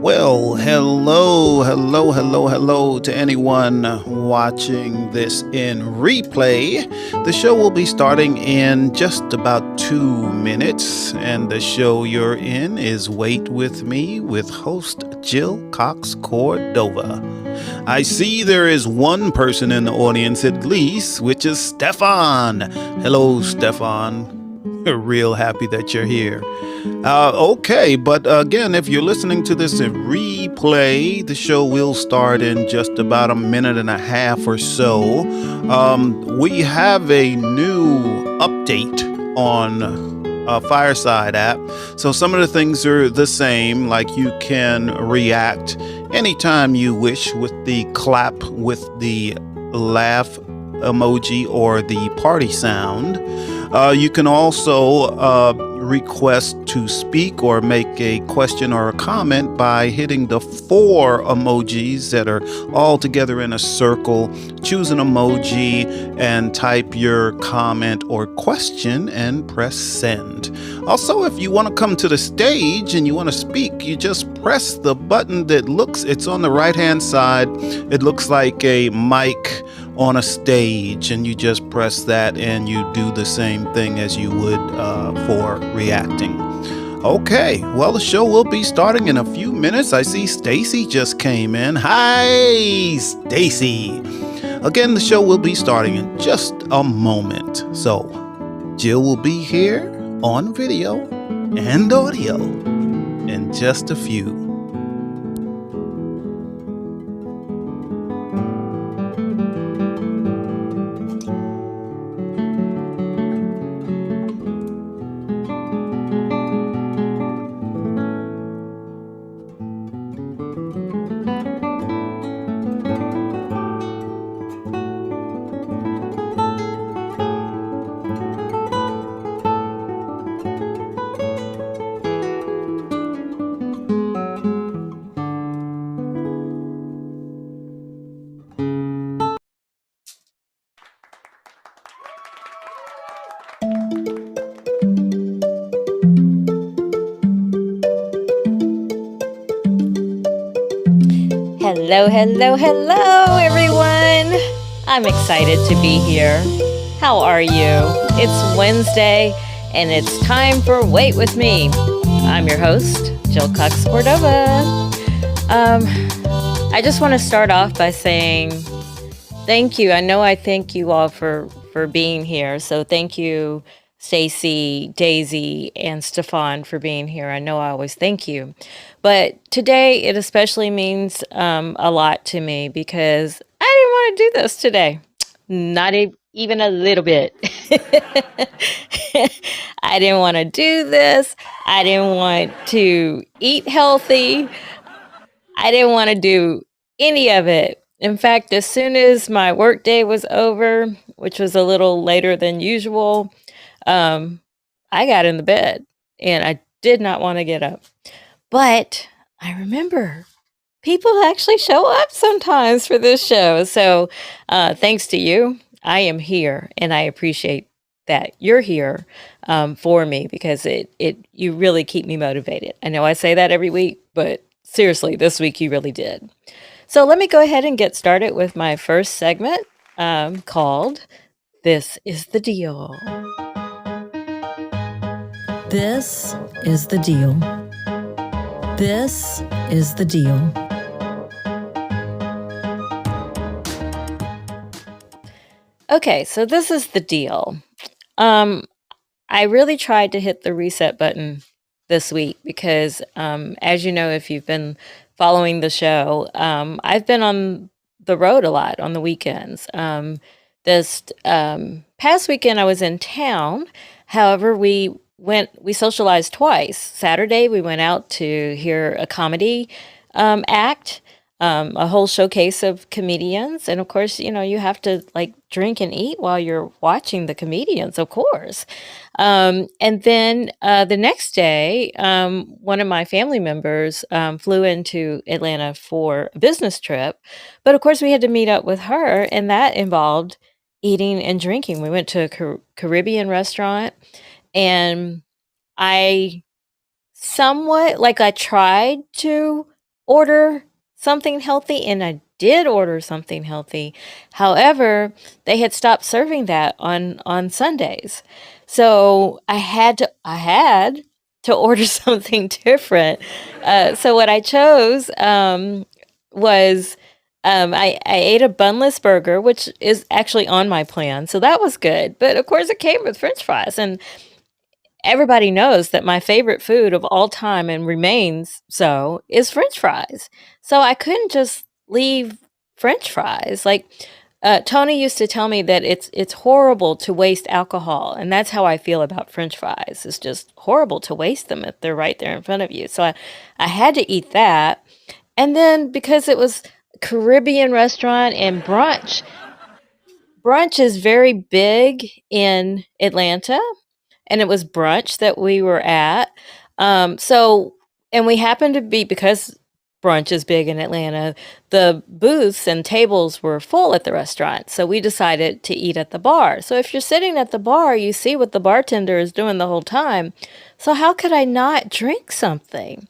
Well, hello to anyone watching this in replay. The show will be starting in just about 2 minutes, and the show you're in is Wait With Me with host Jill Cox Cordova. I see there is one person in the audience at least, which is Stefan. Hello, Stefan. Real happy that you're here. Okay, but again, if you're listening to this in replay, the show will start in just about a minute and a half or so. We have a new update on Fireside app. So some of the things are the same, like you can react anytime you wish with the clap, with the laugh emoji, or the party sound. You can also request to speak or make a question or a comment by hitting the 4 emojis that are all together in a circle. Choose an emoji and type your comment or question and press send. Also, if you want to come to the stage and you want to speak, you just press the button it's on the right hand side. It looks like a mic on a stage, and you just press that and you do the same thing as you would for reacting. Okay, well, the show will be starting in a few minutes. I see Stacy just came in. Hi, Stacy. Again, the show will be starting in just a moment. So Jill will be here on video and audio in just a few. Hello, everyone. I'm excited to be here. How are you? It's Wednesday, and it's time for Wait With Me. I'm your host, Jill Cox Cordova. I just want to start off by saying thank you. I know I thank you all for being here. So thank you, Stacy, Daisy, and Stefan for being here. I know I always thank you. But today it especially means a lot to me because I didn't want to do this today. Not even a little bit. I didn't want to do this. I didn't want to eat healthy. I didn't want to do any of it. In fact, as soon as my work day was over, which was a little later than usual, I got in the bed and I did not want to get up. But I remember people actually show up sometimes for this show. So thanks to you, I am here, and I appreciate that you're here for me because you really keep me motivated. I know I say that every week, but seriously, this week you really did. So let me go ahead and get started with my first segment called This is the Deal. This is the deal. This is the deal. Okay, so this is the deal. I really tried to hit the reset button this week because, as you know, if you've been following the show, I've been on the road a lot on the weekends. This past weekend, I was in town. However, we socialized twice. Saturday, we went out to hear a comedy act, a whole showcase of comedians. And of course, you have to like drink and eat while you're watching the comedians, of course. And then the next day, one of my family members flew into Atlanta for a business trip. But of course, we had to meet up with her, and that involved eating and drinking. We went to a Caribbean restaurant, and I I tried to order something healthy, and I did order something healthy. However, they had stopped serving that on Sundays. So I had to order something different. So what I chose was I ate a bunless burger, which is actually on my plan. So that was good. But of course, it came with French fries. And everybody knows that my favorite food of all time and remains so is French fries. So I couldn't just leave French fries. Like Tony used to tell me that it's horrible to waste alcohol, and that's how I feel about French fries. It's just horrible to waste them if they're right there in front of you. So I had to eat that. And then because it was a Caribbean restaurant and brunch is very big in Atlanta, and it was brunch that we were at. And we happened to be, because brunch is big in Atlanta, the booths and tables were full at the restaurant. So we decided to eat at the bar. So if you're sitting at the bar, you see what the bartender is doing the whole time. So how could I not drink something?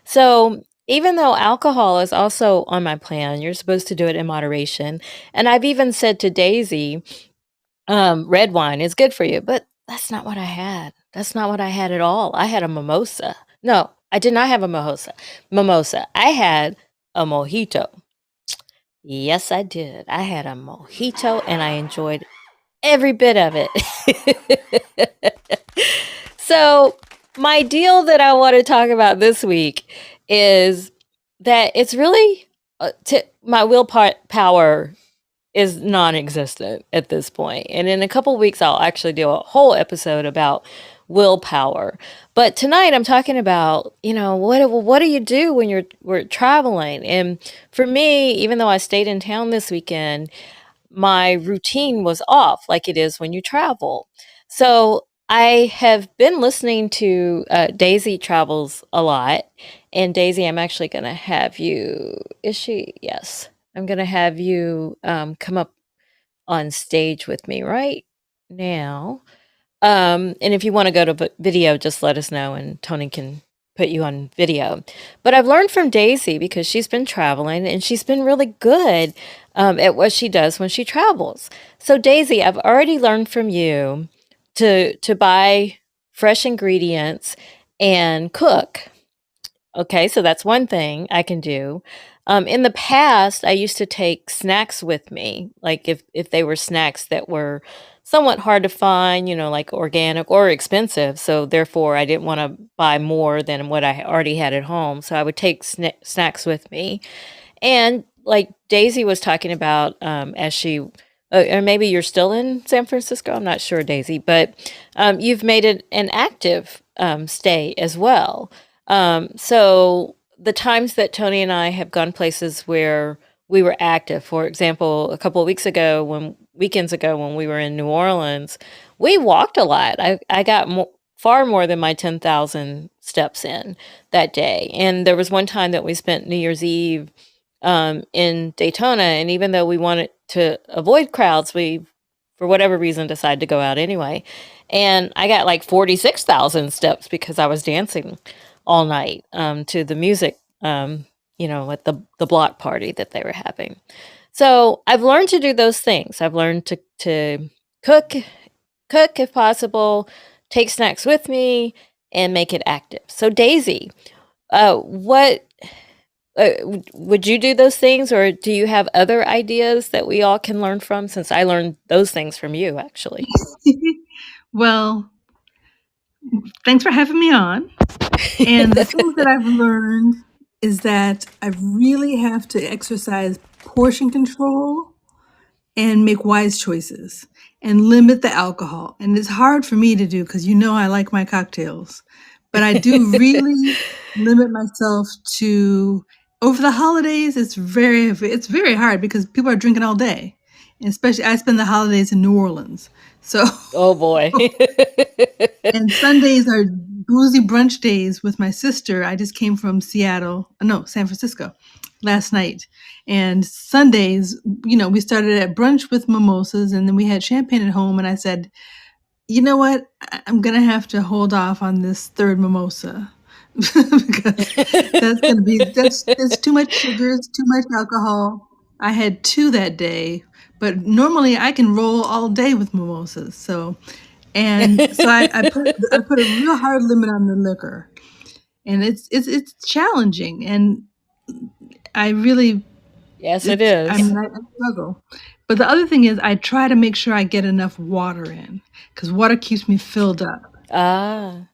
So even though alcohol is also on my plan, you're supposed to do it in moderation. And I've even said to Daisy, red wine is good for you, but that's not what I had. That's not what I had at all. I had a mimosa. No, I did not have a mimosa. I had a mojito. Yes, I did. I had a mojito, and I enjoyed every bit of it. So my deal that I want to talk about this week is that it's really my willpower is non-existent at this point. And in a couple of weeks, I'll actually do a whole episode about willpower. But tonight I'm talking about, what do you do when we're traveling? And for me, even though I stayed in town this weekend, my routine was off like it is when you travel. So I have been listening to Daisy Travels a lot. And Daisy, I'm actually going to have you, is she? Yes. I'm going to have you come up on stage with me right now. And if you want to go to video, just let us know and Tony can put you on video. But I've learned from Daisy, because she's been traveling and she's been really good at what she does when she travels. So Daisy, I've already learned from you to buy fresh ingredients and cook. Okay, so that's one thing I can do. In the past, I used to take snacks with me, like if they were snacks that were somewhat hard to find, like organic or expensive. So therefore, I didn't want to buy more than what I already had at home. So I would take snacks with me. And like Daisy was talking about, as she, or maybe you're still in San Francisco, I'm not sure, Daisy, but you've made it an active stay as well. So the times that Tony and I have gone places where we were active, for example, a couple of weekends ago when we were in New Orleans, we walked a lot. I got far more than my 10,000 steps in that day. And there was one time that we spent New Year's Eve in Daytona. And even though we wanted to avoid crowds, we, for whatever reason, decided to go out anyway. And I got like 46,000 steps because I was dancing all night to the music, at the block party that they were having. So I've learned to do those things. I've learned to cook if possible, take snacks with me, and make it active. So Daisy, what would you do those things, or do you have other ideas that we all can learn from? Since I learned those things from you, actually. Well, thanks for having me on. And the things that I've learned is that I really have to exercise portion control and make wise choices and limit the alcohol. And it's hard for me to do because I like my cocktails. But I do really limit myself to over the holidays. It's very hard because people are drinking all day. And especially I spend the holidays in New Orleans. So Oh boy. and Sundays are boozy brunch days with my sister. I just came from San Francisco last night. And Sundays, we started at brunch with mimosas and then we had champagne at home. And I said, you know what? I'm going to have to hold off on this third mimosa because that's too much sugar, it's too much alcohol. I had 2 that day, but normally I can roll all day with mimosas. So I put a real hard limit on the liquor, and it's challenging, and I really Yes, it I is. mean I struggle. But the other thing is I try to make sure I get enough water in because water keeps me filled up. Ah,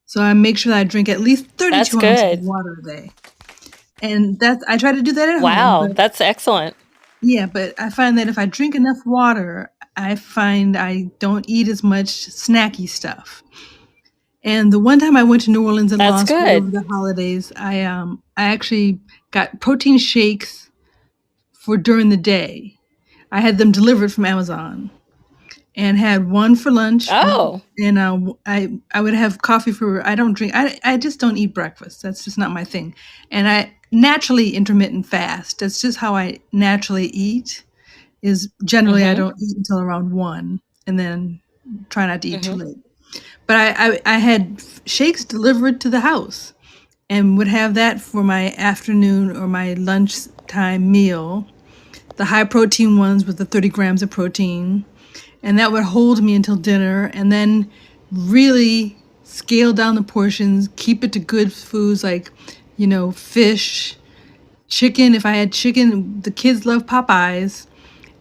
So I make sure that I drink at least that's 32 ounces of good. water a day, and I try to do that at home. Wow, But that's excellent. yeah, but I find that if I drink enough water, I find I don't eat as much snacky stuff. And the one time I went to New Orleans and That's law school over good. the holidays, I actually got protein shakes for during the day. I had them delivered from Amazon and had one for lunch. Oh, And I would have coffee for. I don't drink. I just don't eat breakfast. That's just not my thing. And I naturally intermittent fast. That's just how I naturally eat. Is generally I mm-hmm, don't eat until around 1, and then try not to eat too mm-hmm. late. But I had shakes delivered to the house and would have that for my afternoon or my lunchtime meal, the high protein ones with the 30 grams of protein. And that would hold me until dinner and then really scale down the portions, keep it to good foods like, fish, chicken. If I had chicken, the kids love Popeyes.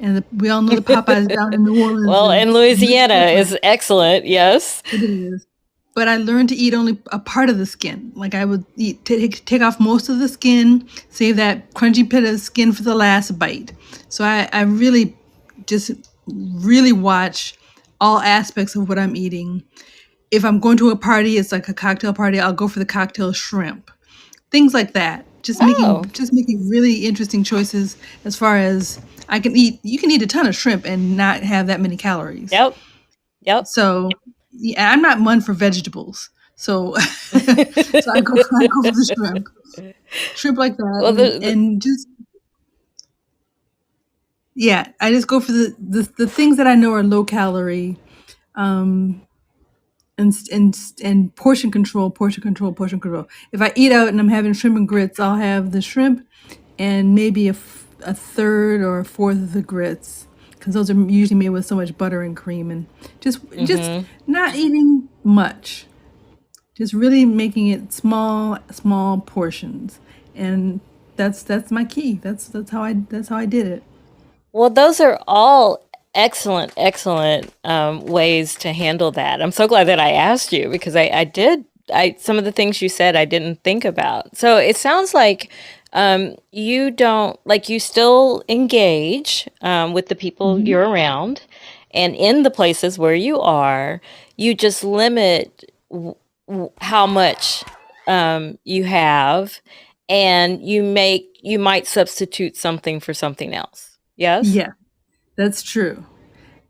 And we all know the Popeyes down in New Orleans Well, is in Louisiana is excellent. Yes. it is. But I learned to eat only a part of the skin. Like I would take off most of the skin, save that crunchy bit of skin for the last bite. So I really just really watch all aspects of what I'm eating. If I'm going to a party, it's like a cocktail party, I'll go for the cocktail shrimp. Things like that. Oh, Just making really interesting choices as far as you can eat a ton of shrimp and not have that many calories. yep. Yep. So yeah, I'm not one for vegetables. So so I go for the shrimp like that, Well, and just I just go for the things that I know are low calorie, um, and portion control, portion control, portion control. If I eat out and I'm having shrimp and grits, I'll have the shrimp and maybe a third or a fourth of the grits because those are usually made with so much butter and cream, and just mm-hmm. not eating much, just really making it small portions, and that's my key. That's how I did it. Well, those are all excellent, excellent ways to handle that. I'm so glad that I asked you because I did. Some of the things you said I didn't think about. So it sounds like you don't like you still engage with the people Mhm. you're around, and in the places where you are, you just limit how much you have, and you might substitute something for something else. Yes. Yeah, that's true.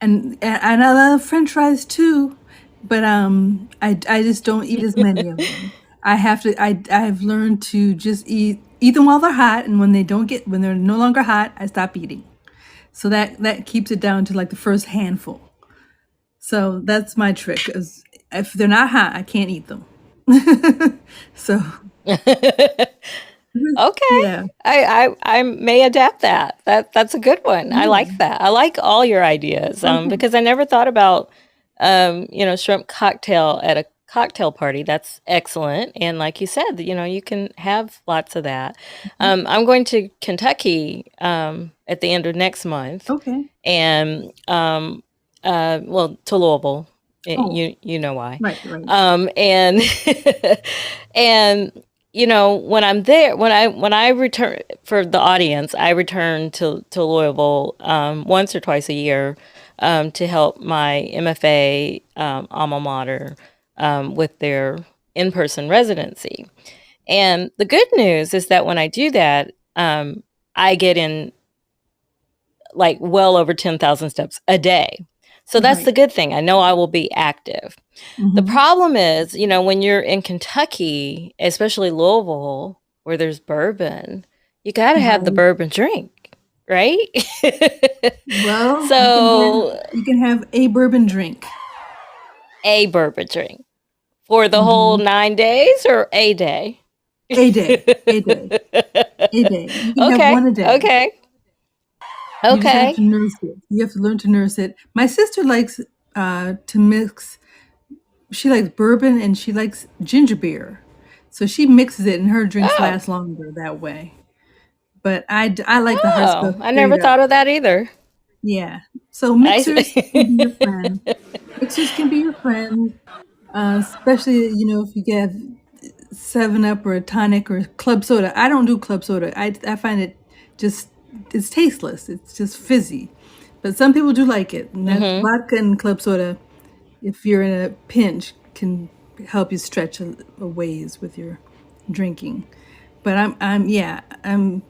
And I love French fries too, but I just don't eat as many of them. I've learned to just eat them while they're hot, and when they're no longer hot, I stop eating. So that keeps it down to like the first handful. So that's my trick. Is if they're not hot, I can't eat them. So Okay. yeah. I may adapt that. That's a good one. I like that. I like all your ideas Okay. because I never thought about shrimp cocktail at a cocktail party. That's excellent. And like you said, you can have lots of that. I'm going to Kentucky at the end of next month, Okay. and to Louisville, Oh, You know why. right, right. And and when I'm there, when I return for the audience, I return to Louisville once or twice a year to help my MFA alma mater with their in-person residency. And the good news is that when I do that, I get in like well over 10,000 steps a day. So that's Right. the good thing. I know I will be active. The Mhm. problem is, when you're in Kentucky, especially Louisville, where there's bourbon, you got to have the Right. bourbon drink, right? Well, So, you can have a bourbon drink. a bourbon drink for the whole Mhm. 9 days or a day? A day. A day. A day. You can have Okay. one a day. Okay. You just have Okay. to nurse it. You have to learn to nurse it. My sister likes to mix. She likes bourbon and she likes ginger beer, so she mixes it, and her drinks Oh. last longer that way. But I like the hot stuff Oh, I never straight up. thought of that either. Yeah. So I mixers can be your see. friend. Mixers can be your friend, especially if you get 7-Up or a tonic or club soda. I don't do club soda. I find it just it's tasteless. It's just fizzy. But some people do like it. And that Mm-hmm. vodka and club soda, if you're in a pinch, can help you stretch a ways with your drinking. But I'm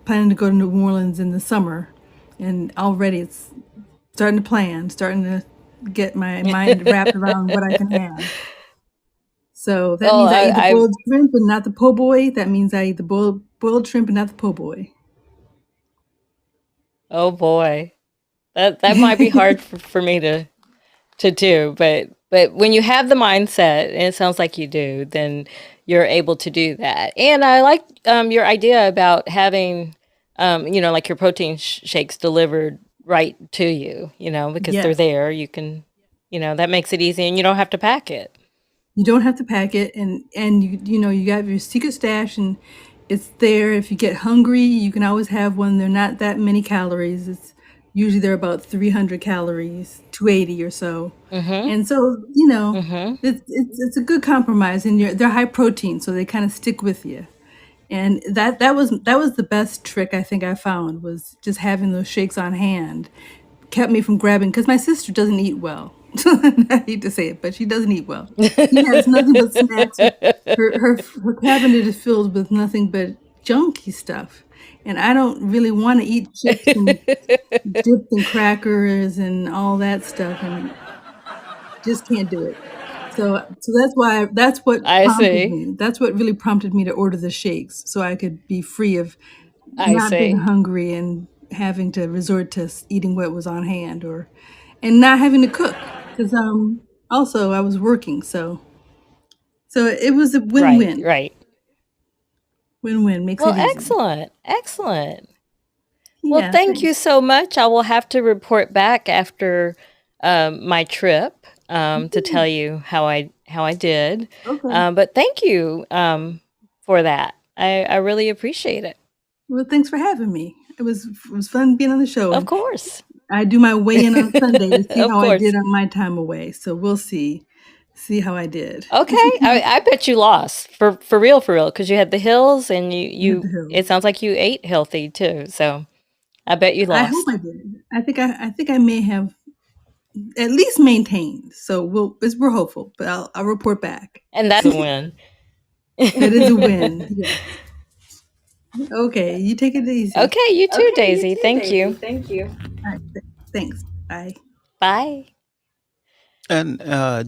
planning to go to New Orleans in the summer, and already it's starting to get my mind wrapped around what I can have. So that Well, means I eat the I boiled shrimp and not the po' boy. That means I eat the boiled shrimp and not the po' boy. oh boy, that might be hard for me to do, but when you have the mindset, and it sounds like you do, then you're able to do that. And I like your idea about having, like your protein shakes delivered right to you, because they're Yes. there. You can, that makes it easy, and you don't have to pack it. You don't have to pack it, and you got your secret stash, and it's there. If you get hungry, you can always have one. They're not that many calories. It's usually they're about 300 calories, 280 or so. Mm-hmm. And so Mm-hmm. it's a good compromise, and they're high protein, so they kind of stick with you. And that was the best trick I think I found, was just having those shakes on hand. Kept me from grabbing, because my sister doesn't eat well. I hate to say it, but she doesn't eat well. She has nothing but snacks. Her cabinet is filled with nothing but junky stuff, and I don't really want to eat chips and dips and crackers and all that stuff, and just can't do it. So that's what I prompted see. me. That's what really prompted me to order the shakes, so I could be free of I not being see. hungry and having to resort to eating what was on hand, and not having to cook, because also I was working, so it was a Right. win-win. Right. Win-win makes Well, it easy. excellent. Excellent. Well, Yeah, thank you thanks. so much. I will have to report back after my trip to tell you how I did. Okay. But thank you for that. I really appreciate it. Well, thanks for having me. It was fun being on the show, Of and course. I do my weigh-in on Sunday to see Of how I did course. on my time away. So we'll see how I did. Okay. I bet you lost for real, because you had the hills and Hit the you hills. it sounds like you ate healthy too. So I bet you I hope lost. I did. I think I may have at least maintained. So we're hopeful, but I'll report back. And that's a win. That is a win. Yes. Okay, you take it easy. Okay, you too, Okay, you Daisy. too, Thank Daisy. you. Thank you. All right, thanks. Bye. Bye. And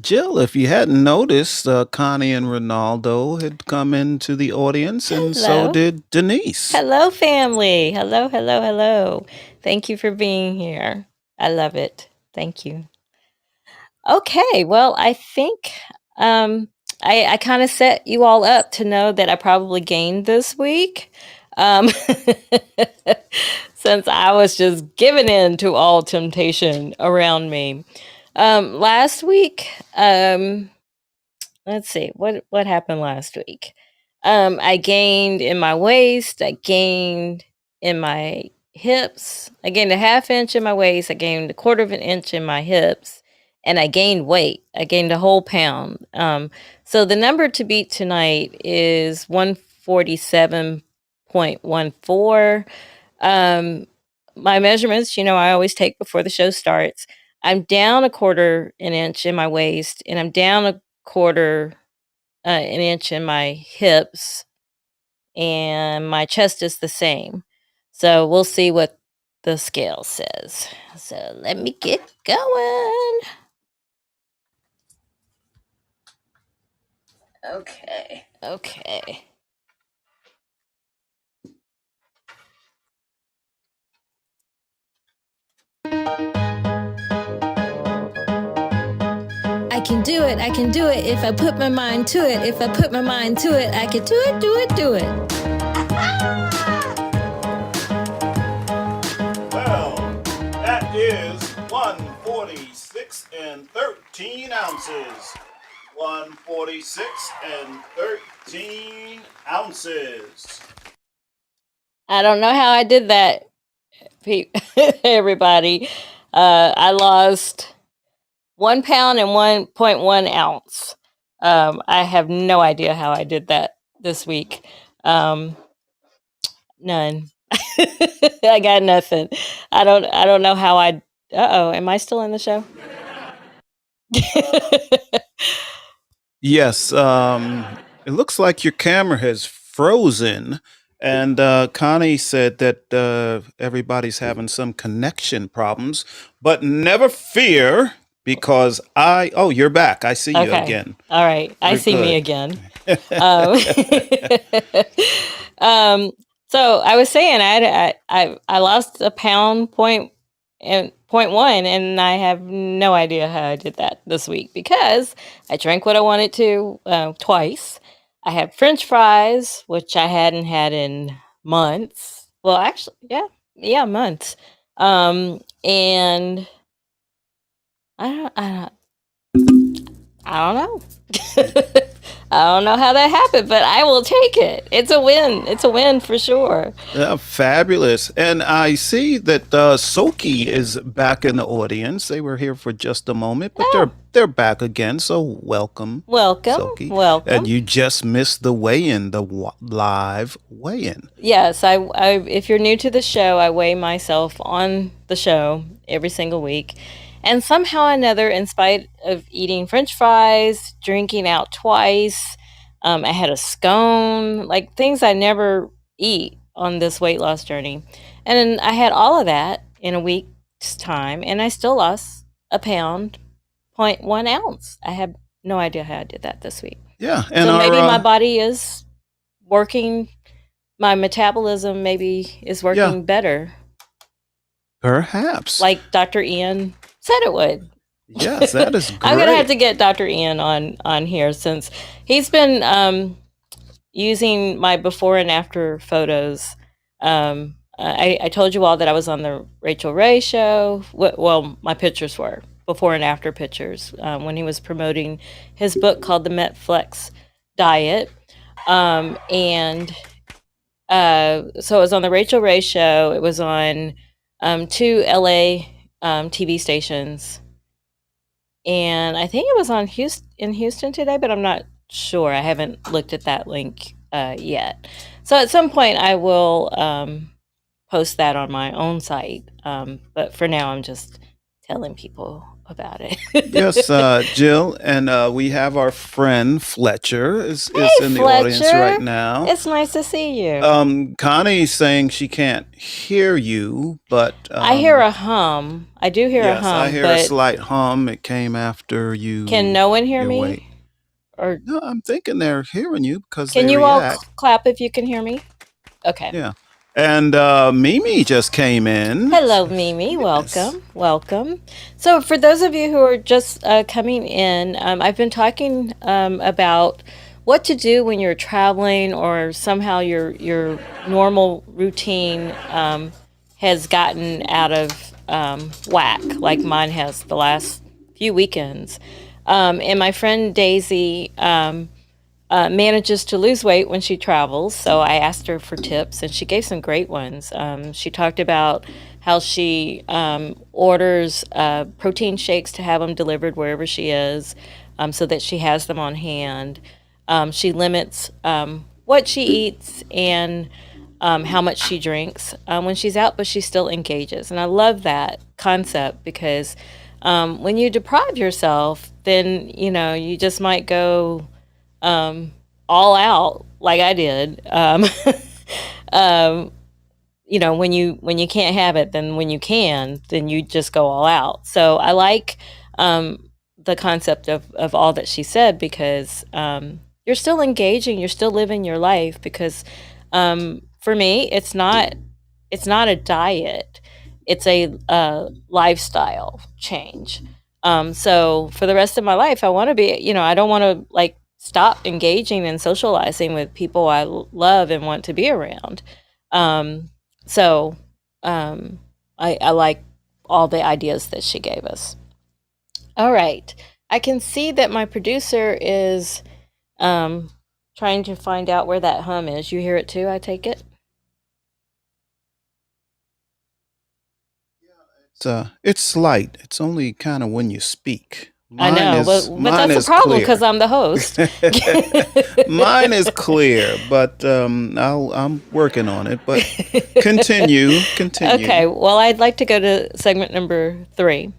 Jill, if you hadn't noticed, Connie and Ronaldo had come into the audience, and so Hello. did Denise. Hello, family. Hello, hello, hello. Thank you for being here. I love it. Thank you. Okay, well, I think I kind of set you all up to know that I probably gained this week. Um, since I was just giving in to all temptation around me. Last week, let's see, what happened last week? I gained in my waist, I gained in my hips, I gained a half inch in my waist, I gained a quarter of an inch in my hips, and I gained weight. I gained a whole pound. So the number to beat tonight is 147.14. My measurements, I always take before the show starts. I'm down a quarter an inch in my waist, and I'm down a quarter an inch in my hips, and my chest is the same. So we'll see what the scale says. So let me get going. Okay. I can do it. I can do it. If I put my mind to it. If I put my mind to it, I can do it, do it, do it. Well, that is 146 and 13 ounces. 146 and 13 ounces. I don't know how I did that, everybody. I lost 1 pound and 1.1 ounce. I have no idea how I did that this week. None. I got nothing. I don't know how I. Am I still in the show? Yes, it looks like your camera has frozen. And Connie said that everybody's having some connection problems, but never fear because oh, you're back. I see you Okay. again. All right. I You're see me good. again. So I was saying I lost a pound point and 0.1, and I have no idea how I did that this week because I drank what I wanted to twice. I had French fries, which I hadn't had in months. Well, actually, yeah, months. And I don't know. I don't know how that happened, but I will take it. It's a win. It's a win for sure. Fabulous. And I see that Soki is back in the audience. They were here for just a moment, but they're back again. So welcome, Soki. Welcome. And you just missed the weigh-in, the live weigh-in. Yes, I if you're new to the show, I weigh myself on the show every single week. And somehow or another, in spite of eating French fries, drinking out twice, I had a scone, like things I never eat on this weight loss journey. And then I had all of that in a week's time, and I still lost a pound, 0.1 ounce. I have no idea how I did that this week. Yeah. And So maybe my body is working, my metabolism maybe is working better, perhaps. like Dr. Ian said it would. Yes, that is great. I'm gonna have to get Dr. Ian on here since he's been using my before and after photos. I told you all that I was on the Rachel Ray show. Well, my pictures were before and after pictures when he was promoting his book called The Metflex Diet. So it was on the Rachel Ray show. It was on 2 LA TV stations. And I think it was on in Houston today, but I'm not sure. I haven't looked at that link yet. So at some point I will post that on my own site. But for now, I'm just telling people about it. Yes, Jill, and we have our friend Fletcher is Hey, in the audience Fletcher. right now. It's nice to see you. Connie's saying she can't hear you, but I hear a hum. I do hear a yes, hum, I hear a but slight hum. It came after you. can no one hear your me? weight. Or No, I'm thinking they're hearing you because can they you all react. clap if you can hear me? Okay. Yeah, and Mimi just came in. Hello, Mimi. Yes. Welcome. So, for those of you who are just coming in, I've been talking about what to do when you're traveling or somehow your normal routine has gotten out of whack, like mine has the last few weekends. And my friend Daisy manages to lose weight when she travels. So I asked her for tips, and she gave some great ones. She talked about how she orders protein shakes to have them delivered wherever she is, so that she has them on hand. She limits what she eats and how much she drinks when she's out, but she still engages. And I love that concept because when you deprive yourself, then you just might go all out like I did. When you can't have it, then when you can, then you just go all out. So I like the concept of all that she said because you're still engaging, you're still living your life because for me, it's not a diet, it's a lifestyle change. So for the rest of my life, I want to be, I don't want to like stop engaging and socializing with people I love and want to be around. So I like all the ideas that she gave us. All right. I can see that my producer is trying to find out where that hum is. You hear it too, I take it? It's slight. It's only kind of when you speak. I know, but Mine that's is a problem clear. because I'm the host. Mine is clear, but I'm working on it. But continue. Okay, well, I'd like to go to segment number 3.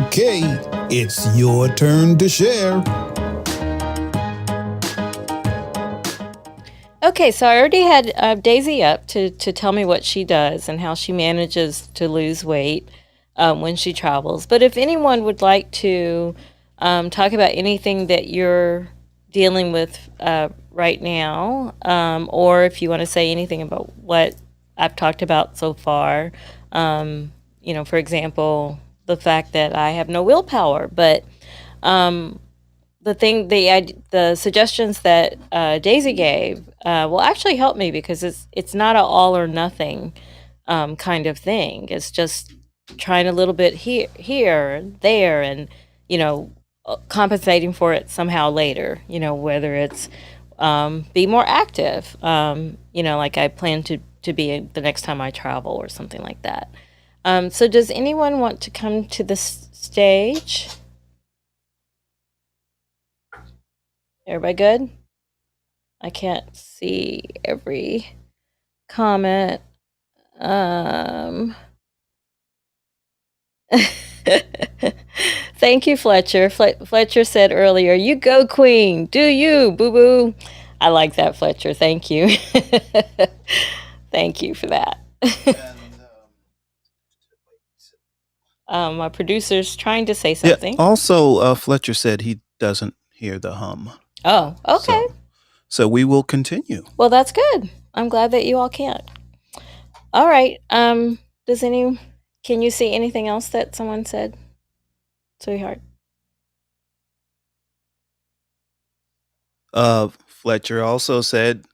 Okay, it's your turn to share. Okay, so I already had Daisy up to tell me what she does and how she manages to lose weight when she travels. But if anyone would like to talk about anything that you're dealing with right now, or if you want to say anything about what I've talked about so far, for example, the fact that I have no willpower, but the suggestions that Daisy gave will actually help me because it's not an all or nothing kind of thing. It's just trying a little bit here and there, and compensating for it somehow later. Whether it's be more active, like I plan to be the next time I travel or something like that. So does anyone want to come to the stage? Everybody good? I can't see every comment. Thank you, Fletcher. Fletcher said earlier, "You go, Queen. Do you, boo-boo." I like that, Fletcher. Thank you. Thank you for that. My producer's trying to say something. Yeah. Also, Fletcher said he doesn't hear the hum. Oh, okay. So we will continue. Well, that's good. I'm glad that you all can't. All right. Can you see anything else that someone said, sweetheart? Fletcher also said,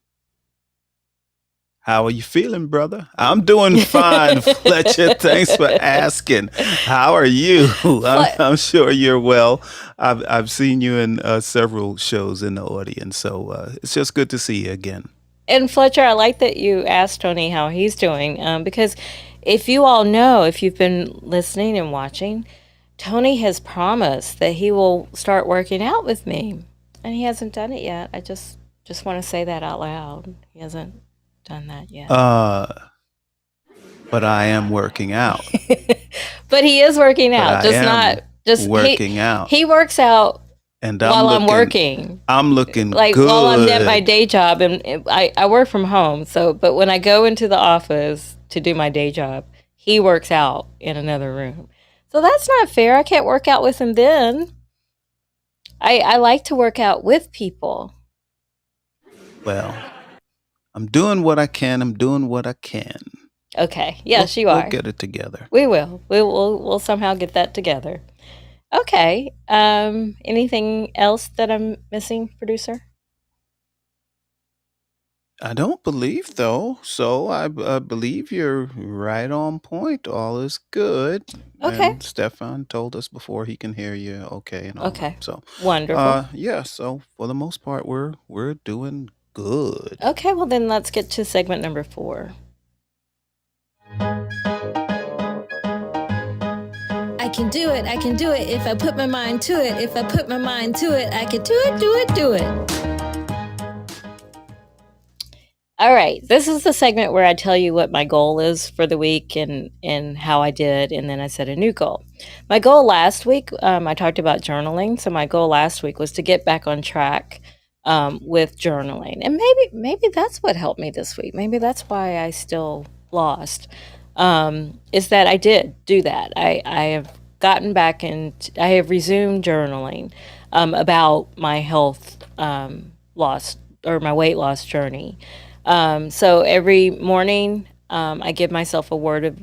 "How are you feeling, brother?" I'm doing fine, Fletcher. Thanks for asking. How are you? I'm sure you're well. I've seen you in several shows in the audience, so it's just good to see you again. And Fletcher, I like that you asked Tony how he's doing, because if you all know, if you've been listening and watching, Tony has promised that he will start working out with me, and he hasn't done it yet. I just want to say that out loud. He hasn't done that yet. But I am working out. But he is working out, working out. He works out and I'm working. I'm looking like good. While I'm at my day job, and I work from home. So, but when I go into the office to do my day job, he works out in another room. So that's not fair. I can't work out with him then. I like to work out with people. Well, I'm doing what I can. Okay. Yes, you are. We'll get it together. We will. We'll somehow get that together. Okay. Anything else that I'm missing, producer? I don't believe though. So I believe you're right on point. All is good. Okay. And Stefan told us before he can hear you okay and all that. Okay. So Wonderful. yeah, so for the most part we're doing good. Okay, well then let's get to segment number 4. I can do it. I can do it. If I put my mind to it. If I put my mind to it, I can do it, do it, do it. All right, this is the segment where I tell you what my goal is for the week and how I did, and then I set a new goal. My goal last week, I talked about journaling. So my goal last week was to get back on track with journaling, and maybe that's what helped me this week. Maybe that's why I still lost. Is that I did do that. I have gotten back and I have resumed journaling about my health loss or my weight loss journey. So every morning, I give myself a word of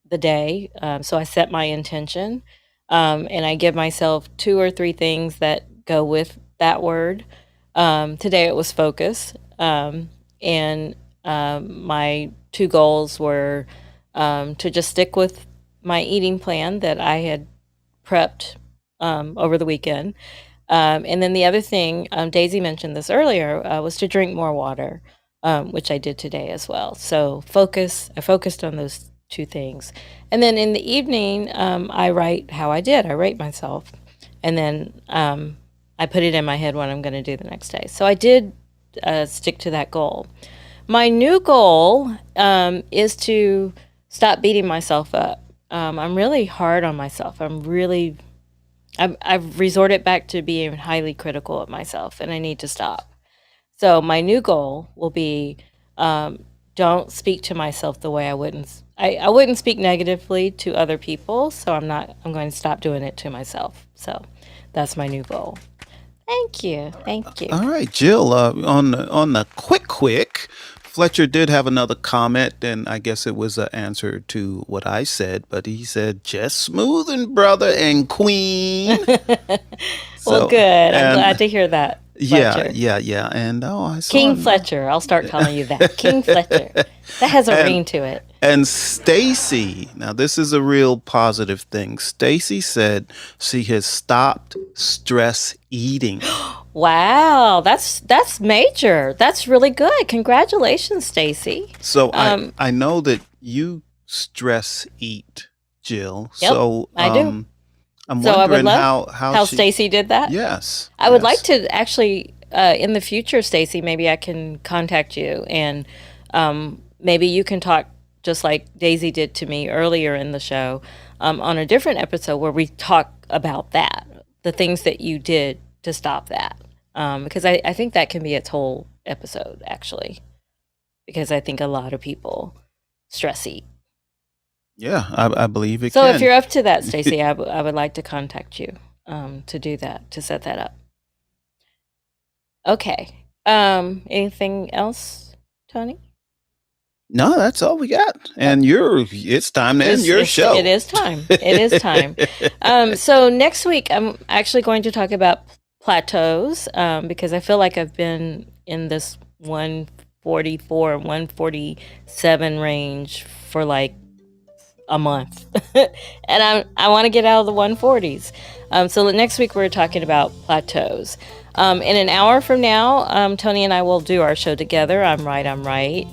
the day. So I set my intention, and I give myself 2 or 3 things that go with that word. Today it was focus. And my 2 goals were to just stick with my eating plan that I had prepped over the weekend. And then the other thing, Daisy mentioned this earlier, was to drink more water. Which I did today as well. So I focused on those 2 things. And then in the evening, I write how I did. I rate myself. And then I put it in my head what I'm going to do the next day. So I did stick to that goal. My new goal is to stop beating myself up. I'm really hard on myself. I've resorted back to being highly critical of myself, and I need to stop. So my new goal will be don't speak to myself the way I wouldn't speak negatively to other people. So I'm going to stop doing it to myself. So that's my new goal. Thank you. All right, Jill, on the quick, Fletcher did have another comment, and I guess it was an answer to what I said, but he said, just smoothing, brother and queen. Well, good. I'm glad to hear that. Fletcher. Yeah. And I saw King Fletcher. I'll start calling you that. King Fletcher. That has a ring to it. And Stacy, now this is a real positive thing. Stacy said she has stopped stress eating. Wow, that's major. That's really good. Congratulations, Stacy. So I know that you stress eat, Jill. Yep, so I do. I'm So I would wondering love how Stacy did that. Yes. I would like to actually, in the future, Stacy, maybe I can contact you and maybe you can talk just like Daisy did to me earlier in the show on a different episode where we talk about that, the things that you did to stop that. Because I think that can be its whole episode, actually, because I think a lot of people stress eat. Yeah, I believe it So can. if you're up to that, Stacy, I would like to contact you to do that, to set that up. Okay. Anything else, Tony? No, that's all we got. And it's time to end your show. It is time. It is time. So next week, I'm actually going to talk about plateaus because I feel like I've been in this 144, 147 range for like a month. And I want to get out of the 140s. So next week, we're talking about plateaus. In an hour from now, Tony and I will do our show together. I'm right.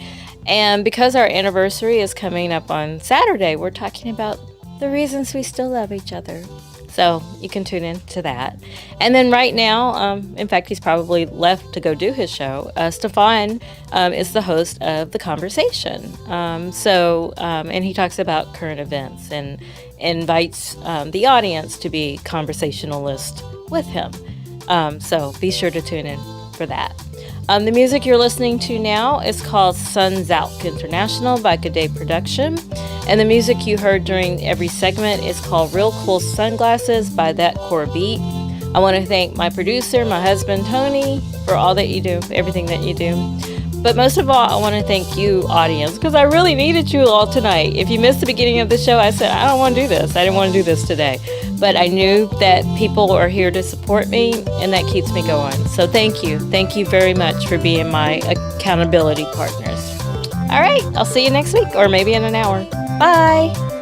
And because our anniversary is coming up on Saturday, we're talking about the reasons we still love each other. So you can tune in to that. And then right now, in fact, he's probably left to go do his show. Stefan is the host of The Conversation. And he talks about current events and invites the audience to be conversationalist with him. So be sure to tune in for that. The music you're listening to now is called Sun's Out International by Good Day Production. And the music you heard during every segment is called Real Cool Sunglasses by That Core Beat. I want to thank my producer, my husband, Tony, for all that you do, for everything that you do. But most of all, I want to thank you, audience, because I really needed you all tonight. If you missed the beginning of the show, I said, I don't want to do this. I didn't want to do this today. But I knew that people are here to support me, and that keeps me going. So thank you. Thank you very much for being my accountability partners. All right, I'll see you next week, or maybe in an hour. Bye.